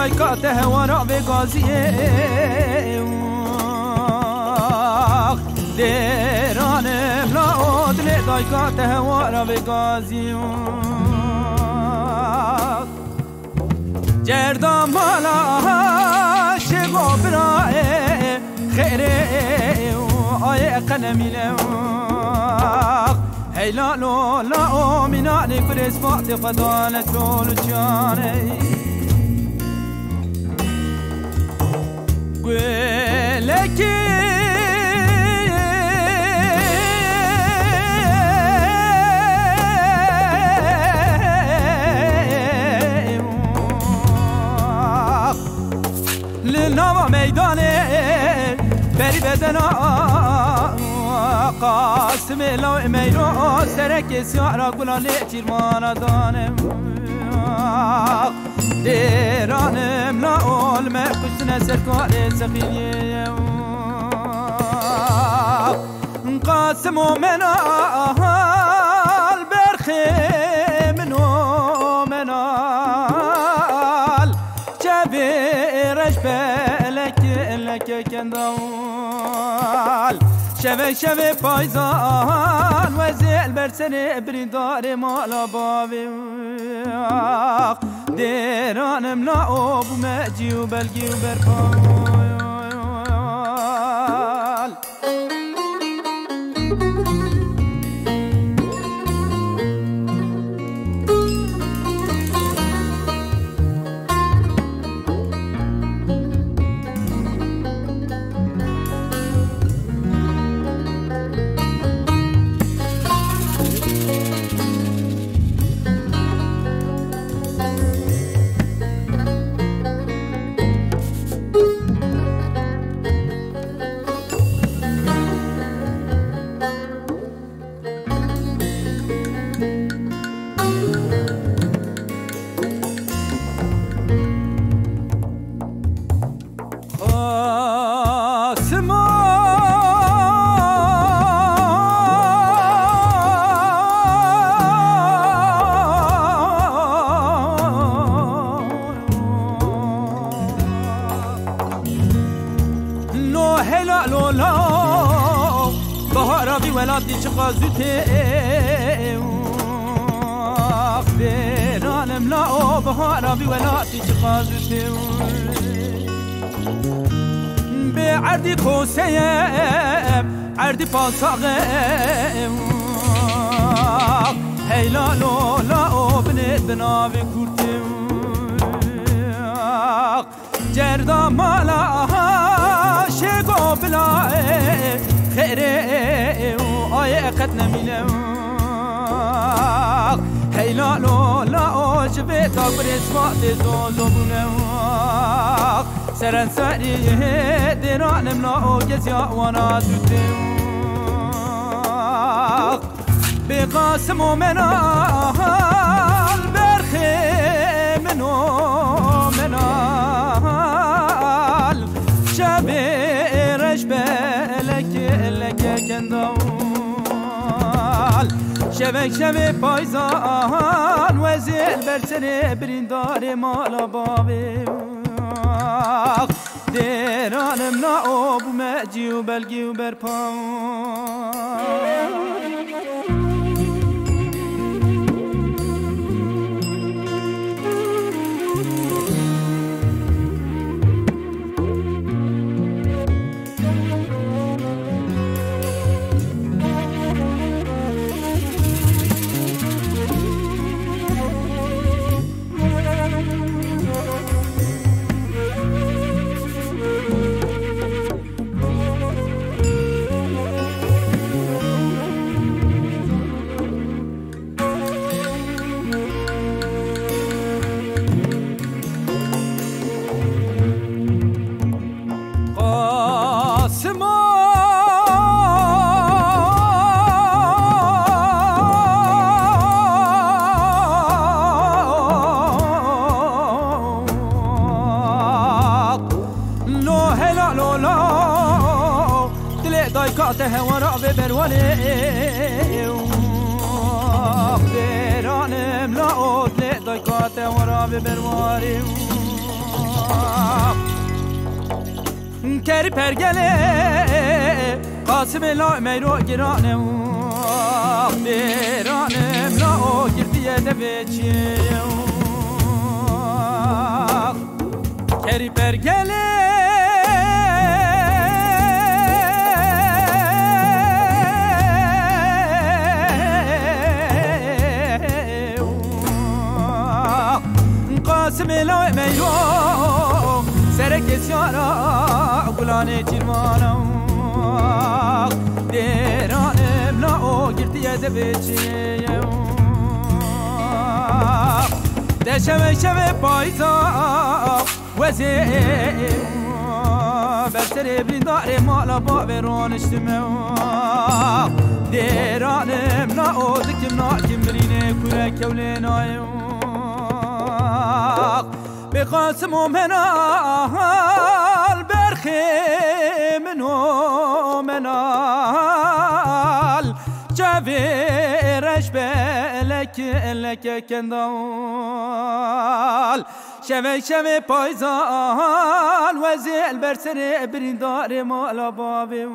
دایکاته ورا بگازیه دیرانم لا دل دایکاته ورا بگازیه جردام مالا شگو برای خیره آی قنمیله هیلا لا منانی فرس فاتی خدانت رول جانه لكي للنوى ميداني بري بدنا قاسم لو ميرو سرك سيارة قولا ليتير مانا دانم دیرانم لا اول ما کشتن سرکار سخیه قاسم و منال برخی منو منال جبیرش بلک کندال شوه پایزان و زیل برسن بریدار مالا باوی دیرانم لا آب و مجی و بلگی و برپال بهارا بی ولادی چقا زوته دیرانم لا بهارا بی ولادی چقا زوته به عردی کوسیم عردی پاساقه هیلا لا بنت بناوی کورتیم جردا مالا شگو بلاه خیره و آیه قد نمینه هیلا لا جبه تا برسوات زوزو بونه سرن سری درانم لا گزیا وانا دوتیم به قاسم و منال برخی منو منال شب رش بلک لک کندال شبک شب پایزان و زیل برسن بریندار مالا بابی دیرانم نا آب و مجی و بلگی و برپا دایکاته ورا به بروانه برانم لا اوت دایکاته ورا به بروانه کری پرگله قاسم لا میرو گرانه برانم لا او گردیه دبچی کری پرگله قاسم لا میرو سرک سیارا گلانه چیروانا دیرانم لا او گرتیه دبچی دشم شب پایزا وزی برسر بریندار مالا با برانشتم دیرانم لا او دکم ناکم برینه کوره کولینایم به قاسم و منال برخی منو منال جوی رش بلک لک کندال شوی شوی پایزان و زیل برسر بریندار مالا بابی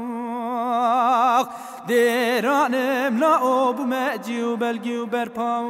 دیرانم لا آب و مجی و بلگی و برپال